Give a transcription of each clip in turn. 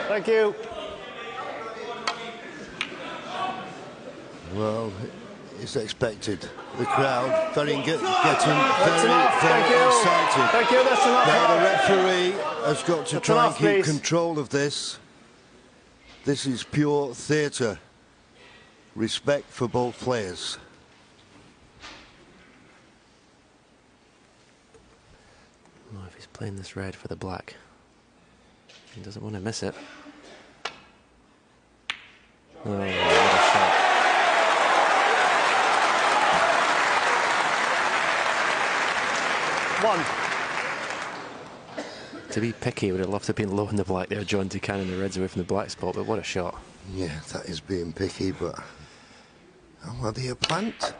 Thank you. Well, it's expected. The crowd getting very excited. Thank you, that's enough. Now the referee has got to try and keep control of this. This is pure theatre. Respect for both players. Well, if he's playing this red for the black, he doesn't want to miss it. Oh, what a shot. One. To be picky, would have loved to have been low in the black there, John, to cannon the reds away from the black spot, but what a shot. Yeah, that is being picky, but... Oh, are they a plant?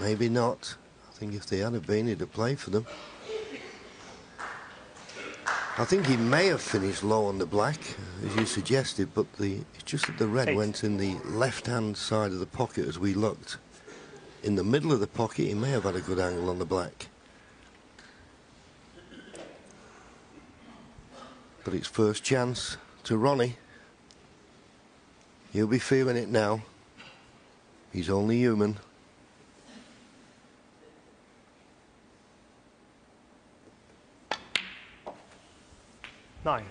Maybe not. I think if they had have been, he'd have played for them. I think he may have finished low on the black, as you suggested, but it's just that the red went in the left-hand side of the pocket as we looked. In the middle of the pocket, he may have had a good angle on the black. But it's first chance to Ronnie. He'll be feeling it now. He's only human. Nine.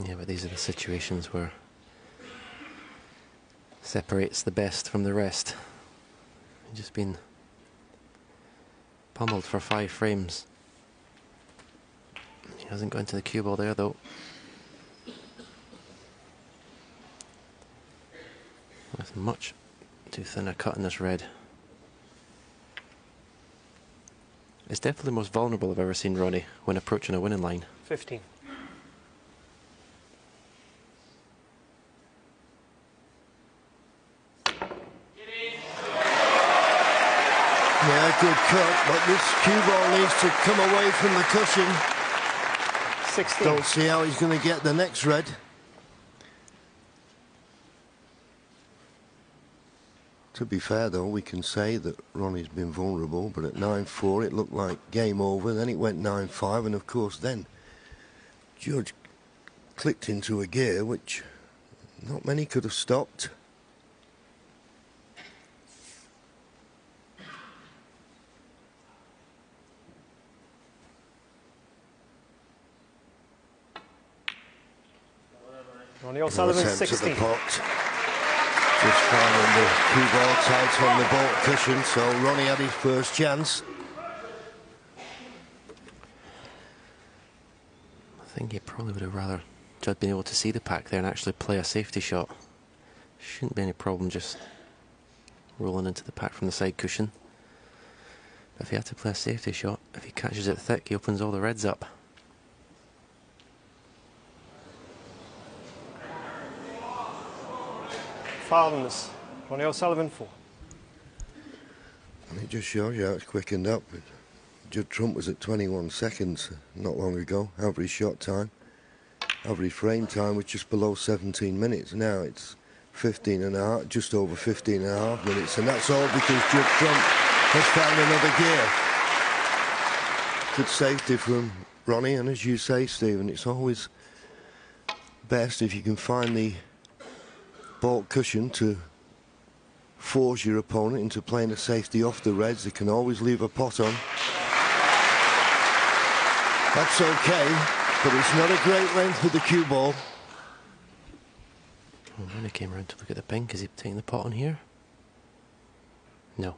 Yeah, but these are the situations where separates the best from the rest. He's just been pummeled for 5 frames. He hasn't gone to the cue ball there, though. With much too thin a cut in this red. It's definitely the most vulnerable I've ever seen Ronnie when approaching a winning line. 15. Yeah, good cut, but this cue ball needs to come away from the cushion. 16. Don't see how he's going to get the next red. To be fair, though, we can say that Ronnie's been vulnerable, but at 9-4 it looked like game over, then it went 9-5, and of course then Judge clicked into a gear which not many could have stopped. Ronnie O'Sullivan, 16. Just finding the cue ball tight on the ball cushion, so Ronnie had his first chance. I think he probably would have rather Judd been able to see the pack there and actually play a safety shot. Shouldn't be any problem just rolling into the pack from the side cushion. But if he had to play a safety shot, if he catches it thick, he opens all the reds up. Foul on this. Ronnie O'Sullivan, 4. And it just shows you how it's quickened up. Judd Trump was at 21 seconds not long ago, average shot time. Average frame time was just below 17 minutes. Now it's 15 and a half, just over 15 and a half minutes, and that's all because Judd Trump has found another gear. Good safety from Ronnie, and as you say, Stephen, it's always best if you can find the baulk cushion to force your opponent into playing a safety off the reds. They can always leave a pot on. That's okay, but it's not a great length with the cue ball. Well, Ronnie came around to look at the pink. Is he taking the pot on here? No.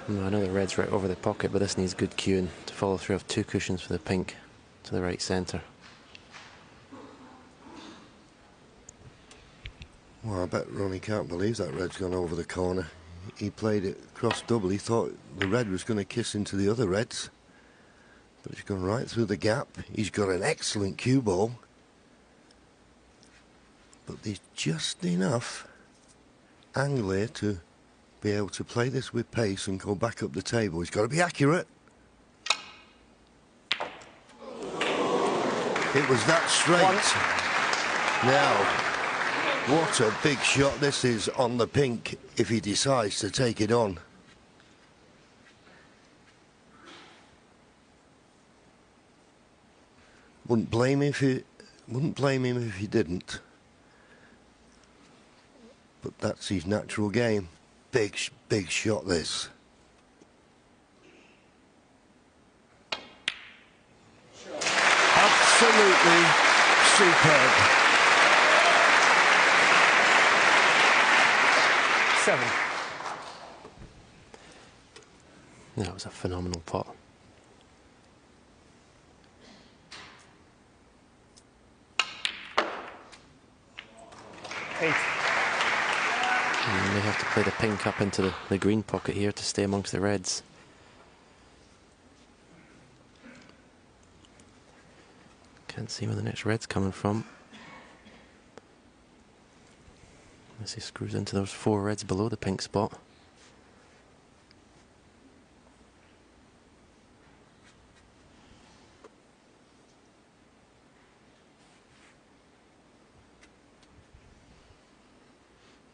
No, I know the red's right over the pocket, but this needs good cueing to follow through of 2 cushions for the pink to the right centre. Well, I bet Ronnie can't believe that red's gone over the corner. He played it cross double. He thought the red was going to kiss into the other reds, but it's gone right through the gap. He's got an excellent cue ball, but there's just enough angle here to be able to play this with pace and go back up the table. He's got to be accurate. It was that straight. Now, What a big shot this is on the pink if he decides to take it on. Wouldn't blame him if he didn't. But that's his natural game. Big shot this. Absolutely superb. 7. That was a phenomenal pot. Eight. You may have to play the pink up into the green pocket here to stay amongst the reds. Can't see where the next red's coming from. As he screws into those 4 reds below the pink spot.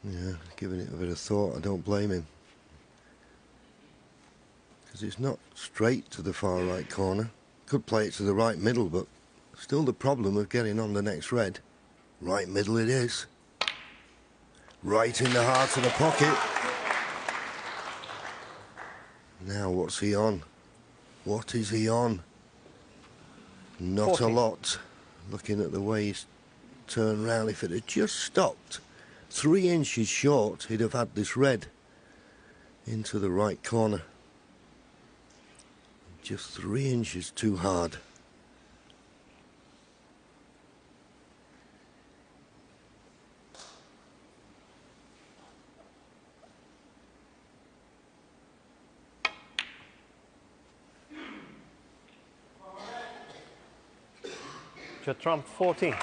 Yeah, giving it a bit of thought. I don't blame him. Because it's not straight to the far right corner. Could play it to the right middle, but still the problem of getting on the next red. Right middle it is. Right in the heart of the pocket. Now what's he on? What is he on? Not 40. a lot. Looking at the way he's turned round, if it had just stopped 3 inches short, he'd have had this red into the right corner. Just 3 inches too hard. Judd Trump, 14.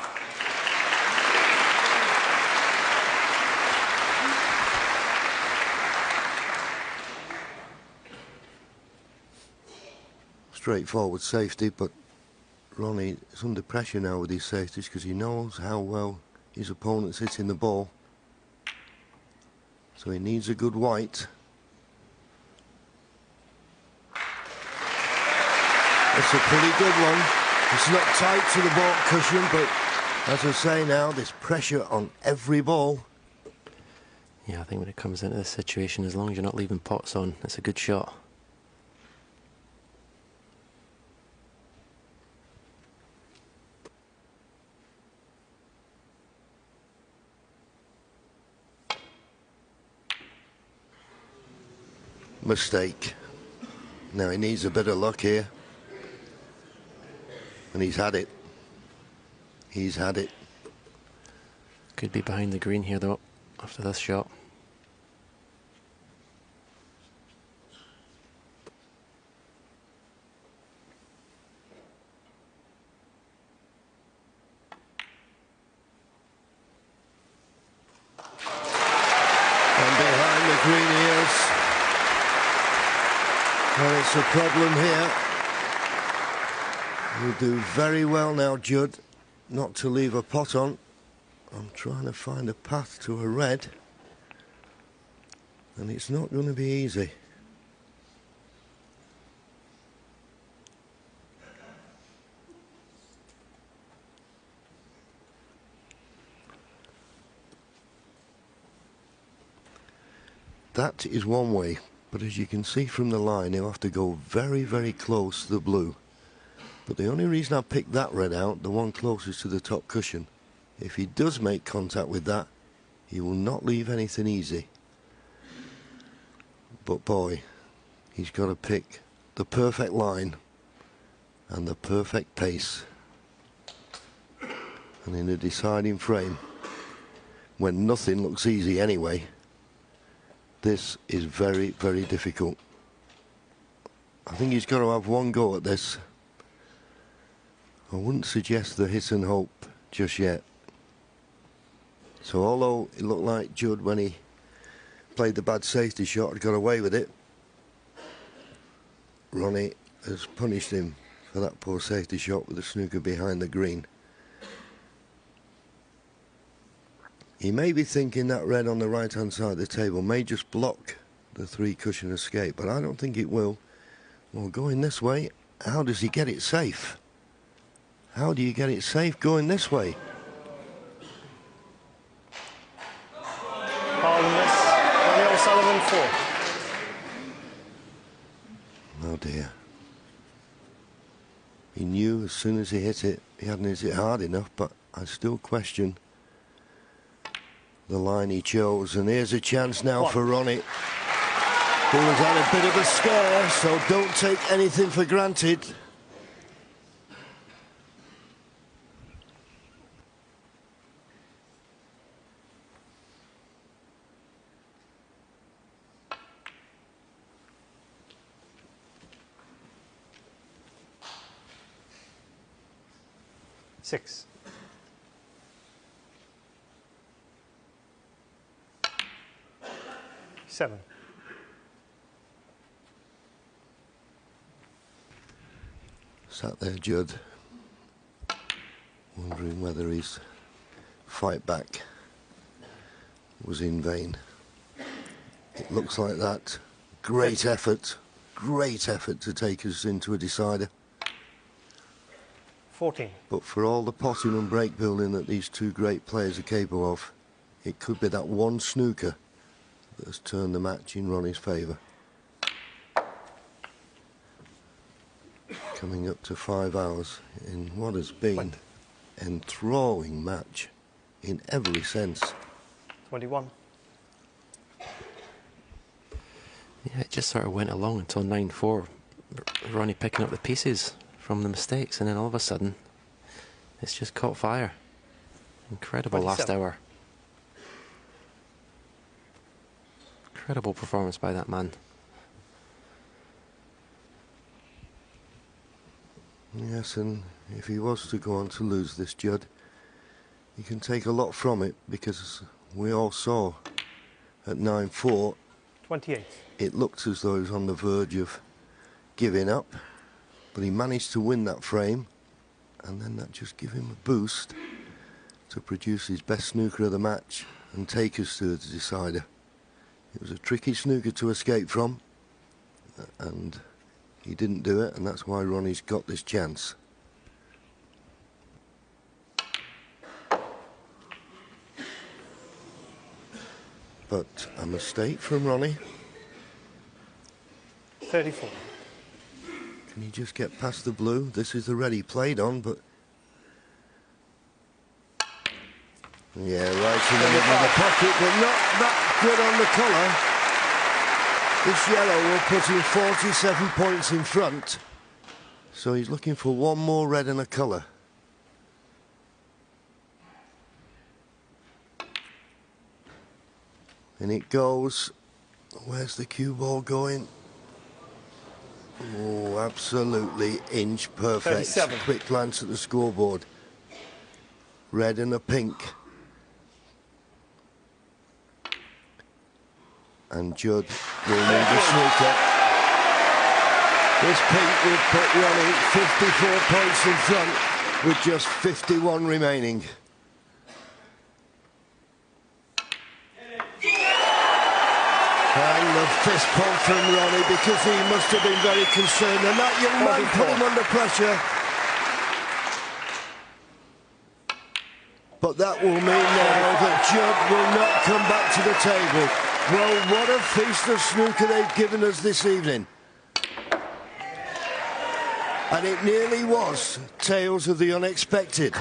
Straightforward safety, but Ronnie is under pressure now with his safeties because he knows how well his opponent's hitting the ball. So he needs a good white. It's a pretty good one. It's not tight to the ball cushion, but as I say now, there's pressure on every ball. Yeah, I think when it comes into this situation, as long as you're not leaving pots on, it's a good shot. Mistake. Now he needs a bit of luck here. And he's had it. He's had it. Could be behind the green here though, after this shot. And behind the green he is. And it's a problem here. You do very well now, Judd, not to leave a pot on. I'm trying to find a path to a red. And it's not going to be easy. That is one way, but as you can see from the line, he'll have to go very, very close to the blue. But the only reason I picked that red out, the one closest to the top cushion, if he does make contact with that, he will not leave anything easy. But boy, he's got to pick the perfect line and the perfect pace. And in a deciding frame, when nothing looks easy anyway, this is very, very difficult. I think he's got to have one go at this. I wouldn't suggest the hit and hope just yet. So although it looked like Judd, when he played the bad safety shot, had got away with it, Ronnie has punished him for that poor safety shot with the snooker behind the green. He may be thinking that red on the right-hand side of the table may just block the 3-cushion escape, but I don't think it will. Well, going this way, how does he get it safe? How do you get it safe going this way? Harless, Ronnie O'Sullivan 4. Oh dear. He knew as soon as he hit it, he hadn't hit it hard enough, but I still question the line he chose. And here's a chance now for Ronnie, who has had a bit of a scare, so don't take anything for granted. Six. Seven. Sat there, Judd, wondering whether his fight back was in vain. It looks like that. Great effort to take us into a decider. 14. But for all the potting and break building that these two great players are capable of, it could be that one snooker that has turned the match in Ronnie's favour. Coming up to 5 hours in what has been an enthralling match in every sense. 21. Yeah, it just sort of went along until 9-4. Ronnie picking up the pieces from the mistakes, and then all of a sudden it's just caught fire. Incredible 27. last hour. Incredible performance by that man. Yes, and if he was to go on to lose this, Judd, he can take a lot from it, because we all saw at 9-4 28. it looked as though he was on the verge of giving up, but he managed to win that frame, and then that just gave him a boost to produce his best snooker of the match and take us to the decider. It was a tricky snooker to escape from, and he didn't do it, and that's why Ronnie's got this chance. But a mistake from Ronnie. 34. Can he just get past the blue? This is the red he played on, but... yeah, right in the middle of the pocket, but not that good on the colour. This yellow will put him 47 points in front. So he's looking for one more red and a colour. And it goes. Where's the cue ball going? Oh, absolutely inch perfect. 37. Quick glance at the scoreboard. Red and a pink. And Judd will need a snooker. This pink will put Ronnie 54 points in front with just 51 remaining. And the fist pump from Ronnie, because he must have been very concerned, and that young man put him under pressure. But that will mean now that Judd will not come back to the table. Well, what a feast of snooker they've given us this evening. And it nearly was tales of the unexpected.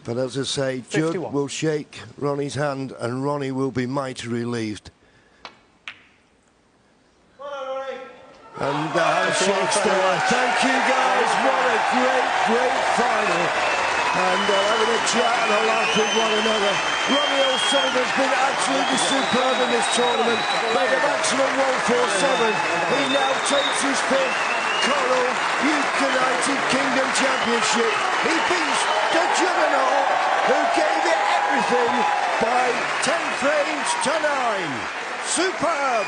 But as I say, 51. Judd will shake Ronnie's hand, and Ronnie will be mighty relieved. And the handshake's there. Thank you, guys. What a great final. And having a chat and a laugh with one another. Ronnie O'Sullivan's been absolutely superb in this tournament. Made a maximum 147. He now takes his fifth Coral United Kingdom Championship. He beats the juggernaut, who gave it everything, by 10 frames to 9. Superb!